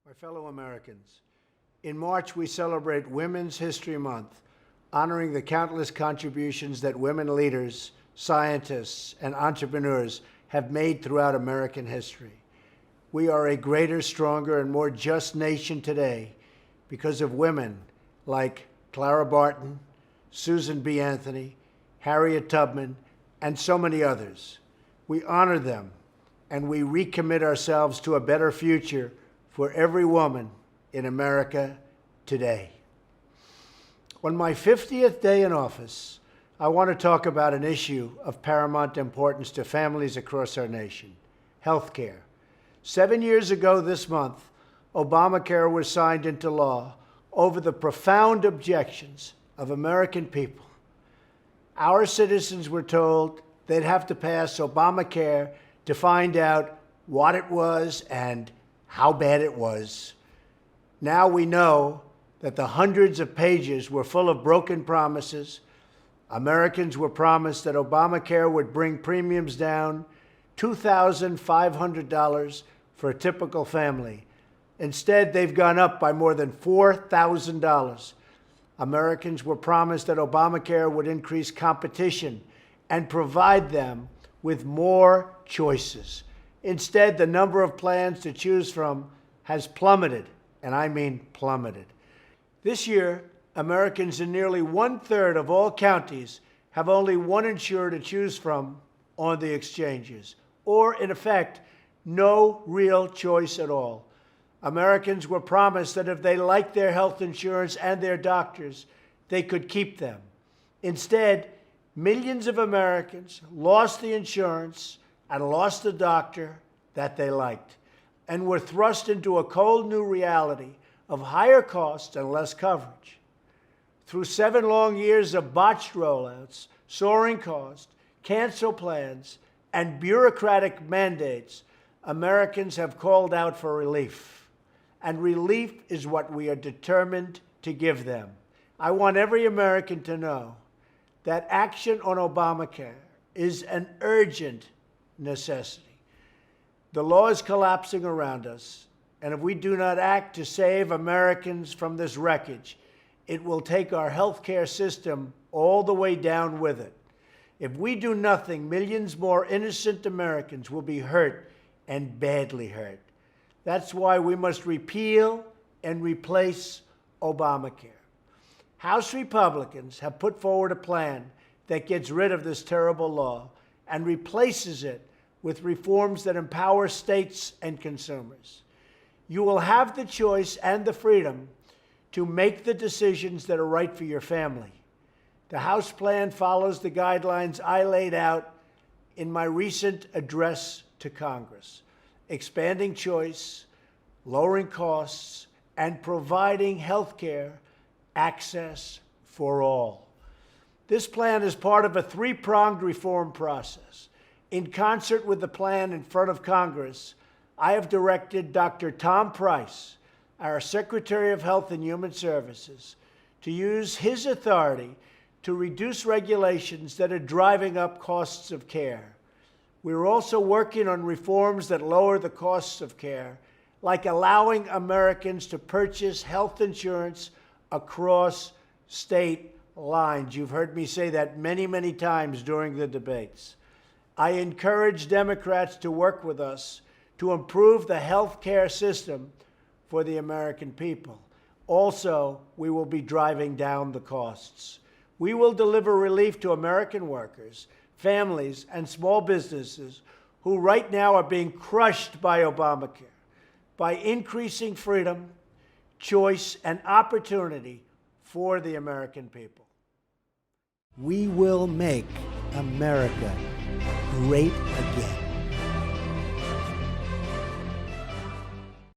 My fellow Americans, in March we celebrate Women's History Month, honoring the countless contributions that women leaders, scientists, and entrepreneurs have made throughout American history. We are a greater, stronger, and more just nation today because of women like Clara Barton, Susan B. Anthony, Harriet Tubman, and so many others. We honor them, and we recommit ourselves to a better future for every woman in America today. On my 50th day in office, I want to talk about an issue of paramount importance to families across our nation: health care. 7 years ago this month, Obamacare was signed into law over the profound objections of American people. Our citizens were told they'd have to pass Obamacare to find out what it was and how bad it was. Now we know that the hundreds of pages were full of broken promises. Americans were promised that Obamacare would bring premiums down $2,500 for a typical family. Instead, they've gone up by more than $4,000. Americans were promised that Obamacare would increase competition and provide them with more choices. Instead, the number of plans to choose from has plummeted, and I mean plummeted. This year, Americans in nearly 1/3 of all counties have only one insurer to choose from on the exchanges, or in effect, no real choice at all. Americans were promised that if they liked their health insurance and their doctors, they could keep them. Instead, millions of Americans lost the insurance and lost the doctor that they liked, and were thrust into a cold new reality of higher costs and less coverage. Through 7 long years of botched rollouts, soaring costs, cancel plans, and bureaucratic mandates, Americans have called out for relief. And relief is what we are determined to give them. I want every American to know that action on Obamacare is an urgent necessity. The law is collapsing around us, and if we do not act to save Americans from this wreckage, it will take our health care system all the way down with it. If we do nothing, millions more innocent Americans will be hurt and badly hurt. That's why we must repeal and replace Obamacare. House Republicans have put forward a plan that gets rid of this terrible law and replaces it with reforms that empower states and consumers. You will have the choice and the freedom to make the decisions that are right for your family. The House plan follows the guidelines I laid out in my recent address to Congress: expanding choice, lowering costs, and providing health care access for all. This plan is part of a 3-pronged reform process. In concert with the plan in front of Congress, I have directed Dr. Tom Price, our Secretary of Health and Human Services, to use his authority to reduce regulations that are driving up costs of care. We're also working on reforms that lower the costs of care, like allowing Americans to purchase health insurance across state lines. You've heard me say that many, many times during the debates. I encourage Democrats to work with us to improve the health care system for the American people. Also, we will be driving down the costs. We will deliver relief to American workers, families, and small businesses who right now are being crushed by Obamacare by increasing freedom, choice, and opportunity for the American people. We will make America great again.